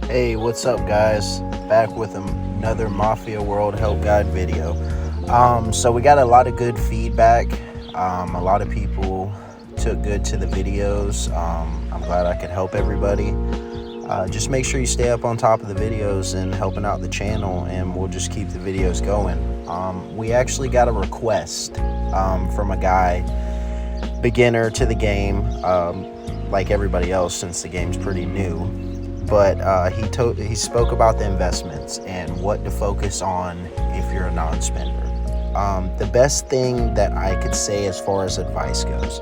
Hey, what's up, guys? Back with another Mafia World Help Guide video. So we got a lot of good feedback. A lot of people took good to the videos. I'm glad I could help everybody. Just make sure you stay up on top of the videos and helping out the channel, and we'll just keep the videos going. We actually got a request from a guy, beginner to the game, like everybody else since the game's pretty new. But he spoke about the investments and what to focus on if you're a non-spender. The best thing that I could say as far as advice goes,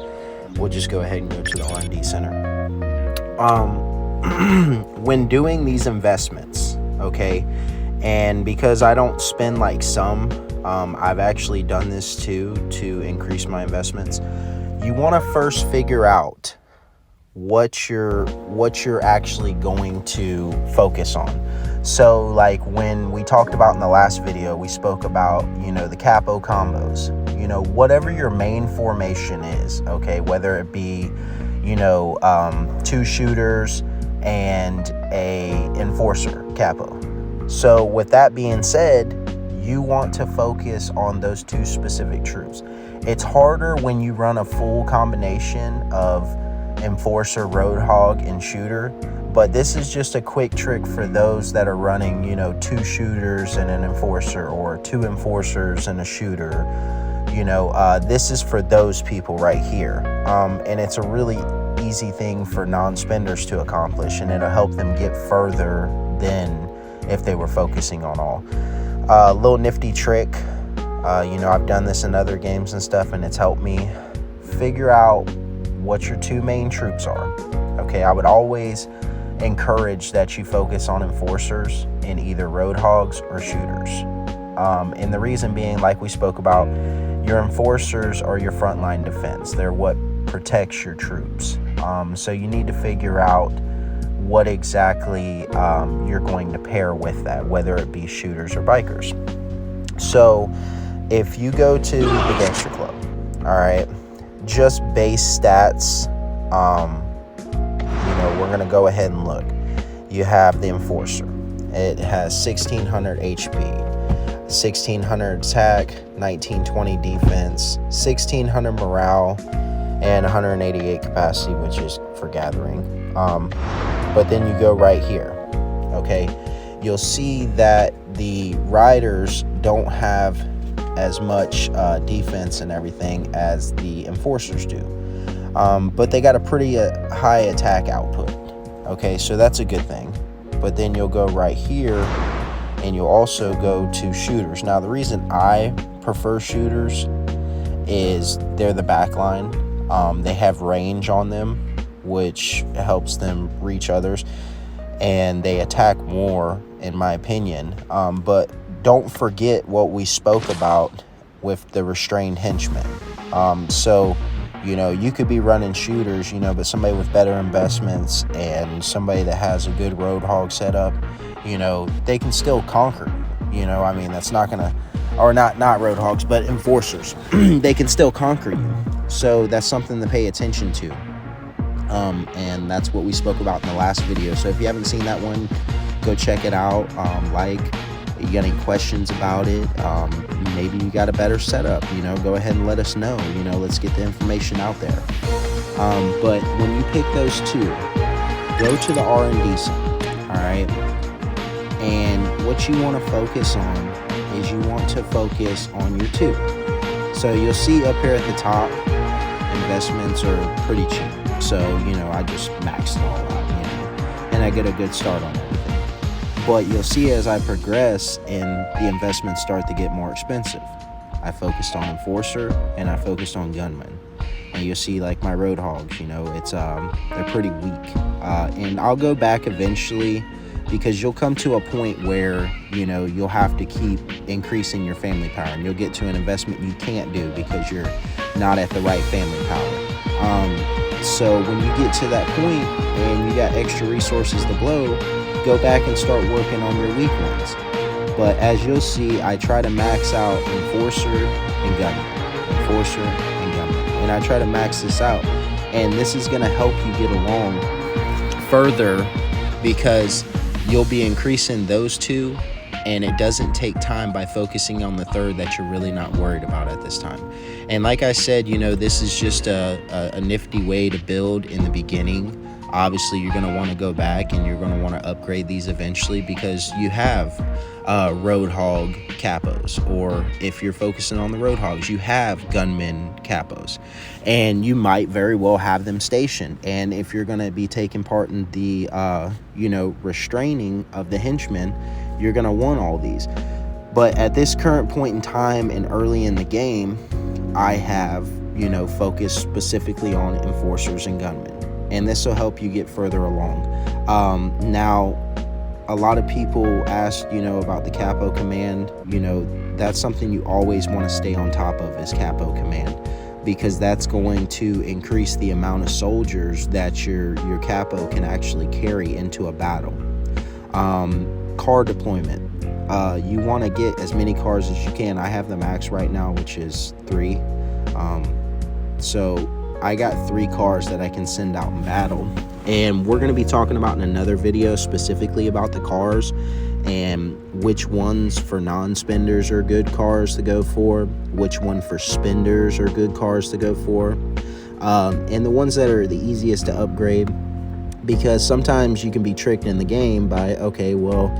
we'll just go ahead and go to the R&D center. When doing these investments, okay, and because I don't spend like some, I've actually done this too to increase my investments. You want to first figure out what you're actually going to focus on. So like when we talked about in the last video, we spoke about, the capo combos, whatever your main formation is, okay, whether it be, two shooters and a enforcer capo. So with that being said, you want to focus on those two specific troops. It's harder when you run a full combination of enforcer, roadhog, and shooter, but this is just a quick trick for those that are running, two shooters and an enforcer, or two enforcers and a shooter. This is for those people right here, and it's a really easy thing for non-spenders to accomplish, and it'll help them get further than if they were focusing on all. Little nifty trick, I've done this in other games and stuff, and it's helped me figure out what your two main troops are. Okay, I would always encourage that you focus on enforcers in either roadhogs or shooters. And the reason being, like we spoke about, your enforcers are your frontline defense. They're what protects your troops. So you need to figure out what exactly you're going to pair with that, whether it be shooters or bikers. So if you go to the Gangster Club, all right, just base stats, we're going to go ahead and look. You have the enforcer. It has 1600 HP, 1600 attack, 1920 defense, 1600 morale, and 188 capacity, which is for gathering. But then you go right here, okay, you'll see that the riders don't have as much defense and everything as the enforcers do, but they got a pretty high attack output. Okay, so that's a good thing. But then you'll go right here and you'll also go to shooters. Now the reason I prefer shooters is they're the back line. They have range on them, which helps them reach others, and they attack more, in my opinion. But don't forget what we spoke about with the restrained henchmen. So, you could be running shooters, but somebody with better investments and somebody that has a good roadhog setup, they can still conquer. That's not gonna, or not roadhogs, but enforcers. They can still conquer you. So that's something to pay attention to. And that's what we spoke about in the last video. So if you haven't seen that one, go check it out. You got any questions about it, maybe you got a better setup, go ahead and let us know. Let's get the information out there. But when you pick those two, go to the R&D center, all right? And what you want to focus on is you want to focus on your two. So you'll see up here at the top, investments are pretty cheap. So, I just maxed it all out, and I get a good start on everything. But you'll see as I progress and the investments start to get more expensive. I focused on enforcer and I focused on gunman. And you'll see like my roadhogs, it's they're pretty weak. And I'll go back eventually, because you'll come to a point where, you'll have to keep increasing your family power, and you'll get to an investment you can't do because you're not at the right family power. So when you get to that point and you got extra resources to blow, go back and start working on your weak ones. But as you'll see, I try to max out enforcer and gunman, enforcer and gunman, and I try to max this out. And this is going to help you get along further, because you'll be increasing those two, and it doesn't take time by focusing on the third that you're really not worried about at this time. And like I said, this is just a nifty way to build in the beginning. Obviously, you're going to want to go back and you're going to want to upgrade these eventually, because you have Roadhog capos, or if you're focusing on the Roadhogs, you have Gunman capos, and you might very well have them stationed. And if you're going to be taking part in the restraining of the henchmen, you're going to want all these. But at this current point in time and early in the game, I have focused specifically on enforcers and gunmen, and this will help you get further along. Now, a lot of people ask about the capo command. That's something you always want to stay on top of, is capo command, because that's going to increase the amount of soldiers that your capo can actually carry into a battle. Car deployment, you want to get as many cars as you can. I have the max right now, which is 3. So I got 3 cars that I can send out in battle, and we're going to be talking about in another video specifically about the cars and which ones for non-spenders are good cars to go for, which one for spenders are good cars to go for, and the ones that are the easiest to upgrade. Because sometimes you can be tricked in the game by, okay, well,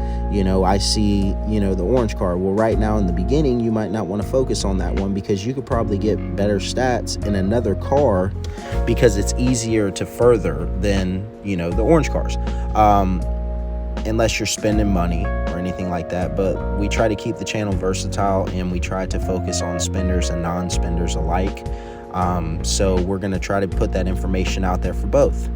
I see, the orange car. Well, right now in the beginning, you might not want to focus on that one, because you could probably get better stats in another car, because it's easier to further than, the orange cars. Unless you're spending money or anything like that. But we try to keep the channel versatile, and we try to focus on spenders and non-spenders alike. So we're going to try to put that information out there for both.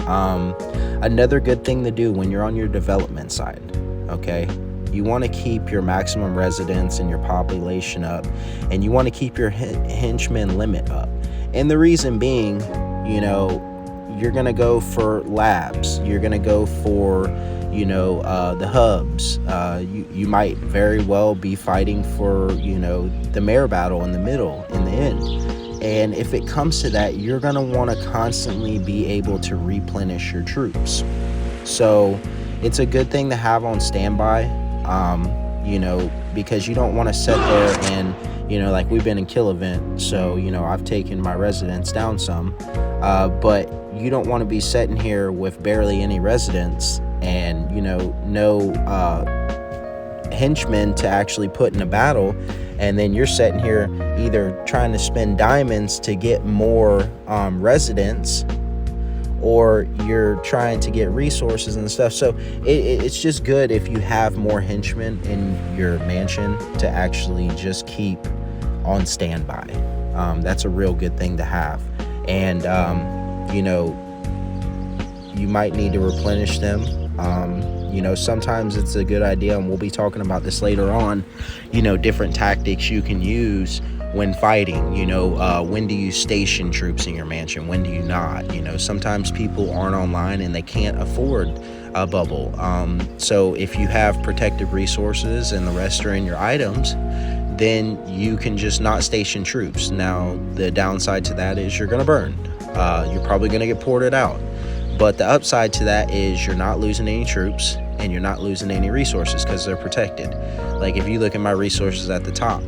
Another good thing to do when you're on your development side, okay, you want to keep your maximum residence and your population up, and you want to keep your henchman limit up. And the reason being, you're going to go for labs, you're going to go for the hubs, you might very well be fighting for the mayor battle in the middle, in the end. And if it comes to that, you're going to want to constantly be able to replenish your troops. So it's a good thing to have on standby, because you don't want to sit there and, like we've been in kill event. So, I've taken my residents down some, but you don't want to be sitting here with barely any residents and, no henchmen to actually put in a battle. And then you're sitting here either trying to spend diamonds to get more residents, or you're trying to get resources and stuff. So it's just good if you have more henchmen in your mansion to actually just keep on standby. That's a real good thing to have. And, you might need to replenish them. Sometimes it's a good idea, and we'll be talking about this later on, different tactics you can use when fighting. When do you station troops in your mansion? When do you not? Sometimes people aren't online and they can't afford a bubble. So if you have protective resources and the rest are in your items, then you can just not station troops. Now, the downside to that is you're going to burn. You're probably going to get ported out. But the upside to that is you're not losing any troops, and you're not losing any resources because they're protected. Like if you look at my resources at the top,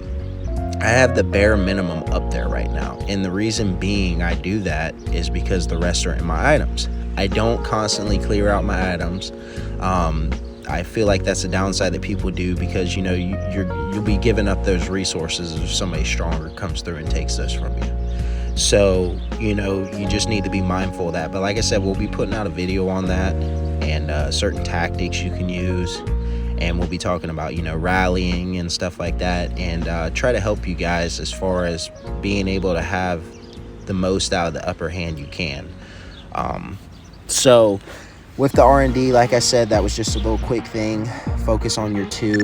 I have the bare minimum up there right now. And the reason being I do that is because the rest are in my items. I don't constantly clear out my items. I feel like that's a downside that people do, because you'll be giving up those resources if somebody stronger comes through and takes those from you. So, you just need to be mindful of that. But like I said, we'll be putting out a video on that, and certain tactics you can use. And we'll be talking about, rallying and stuff like that, and try to help you guys as far as being able to have the most out of the upper hand you can. So with the R&D, like I said, that was just a little quick thing. Focus on your 2.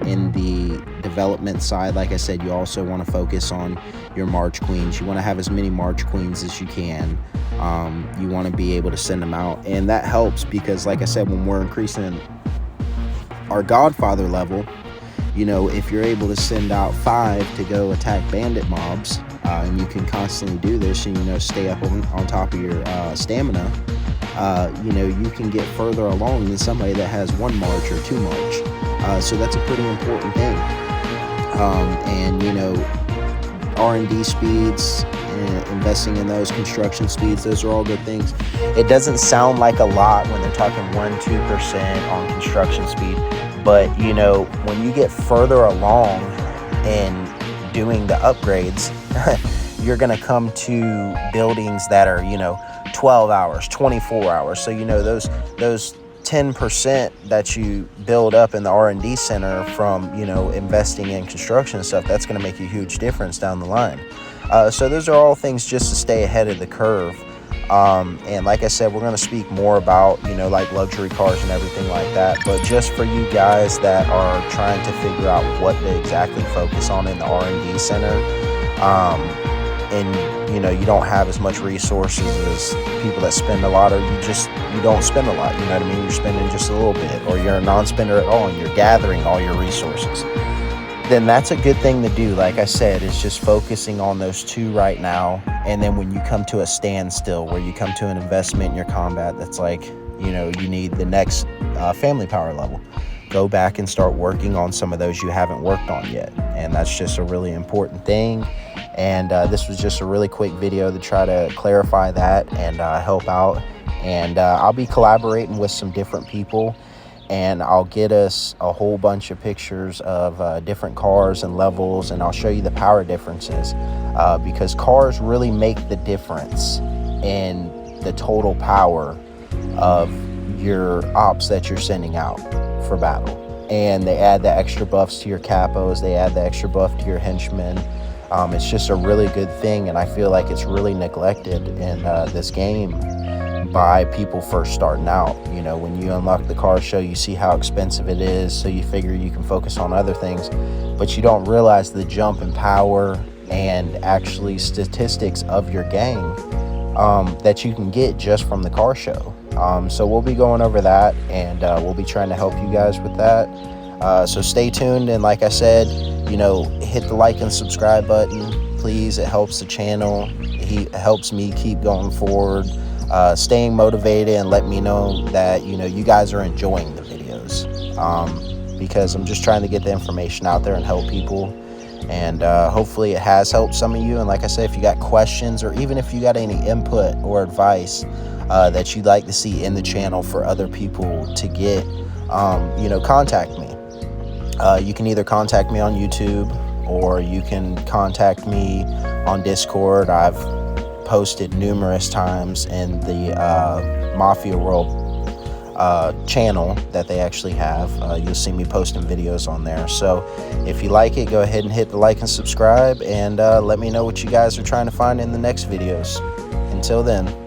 In the development side, like I said, you also want to focus on your March Queens. You want to have as many March Queens as you can. You want to be able to send them out, and that helps because, like I said, when we're increasing our Godfather level, if you're able to send out 5 to go attack bandit mobs, and you can constantly do this and stay up on top of your stamina, you know, you can get further along than somebody that has 1 March or 2 March. So that's a pretty important thing. And you know, R&D speeds, investing in those construction speeds, those are all good things. It doesn't sound like a lot when they're talking 1-2% on construction speed, but you know, when you get further along in doing the upgrades, you're going to come to buildings that are, you know, 12 hours, 24 hours. So you know, those 10% that you build up in the R&D center from, you know, investing in construction and stuff, that's going to make a huge difference down the line. So those are all things just to stay ahead of the curve. And like I said, we're going to speak more about, you know, like luxury cars and everything like that. But just for you guys that are trying to figure out what to exactly focus on in the R&D center, and you know, you don't have as much resources as people that spend a lot, or you don't spend a lot, you know what I mean, you're spending just a little bit, or you're a non-spender at all and you're gathering all your resources, then that's a good thing to do. Like I said, it's just focusing on those two right now. And then when you come to a standstill, where you come to an investment in your combat that's like, you know, you need the next family power level, go back and start working on some of those you haven't worked on yet. And that's just a really important thing. And this was just a really quick video to try to clarify that and help out. And I'll be collaborating with some different people, and I'll get us a whole bunch of pictures of different cars and levels, and I'll show you the power differences, because cars really make the difference in the total power of your ops that you're sending out for battle. And they add the extra buffs to your capos, they add the extra buff to your henchmen. It's just a really good thing, and I feel like it's really neglected in this game by people first starting out. You know, when you unlock the car show, you see how expensive it is, so you figure you can focus on other things, but you don't realize the jump in power and actually statistics of your gang that you can get just from the car show. So we'll be going over that, and we'll be trying to help you guys with that. So stay tuned, and like I said, you know, hit the like and subscribe button, please. It helps the channel. It helps me keep going forward, staying motivated, and let me know that, you know, you guys are enjoying the videos, because I'm just trying to get the information out there and help people. And hopefully it has helped some of you. And like I said, if you got questions, or even if you got any input or advice that you'd like to see in the channel for other people to get, you know, contact me. You can either contact me on YouTube, or you can contact me on Discord. I've posted numerous times in the Mafia World channel that they actually have. You'll see me posting videos on there. So if you like it, go ahead and hit the like and subscribe, and let me know what you guys are trying to find in the next videos. Until then.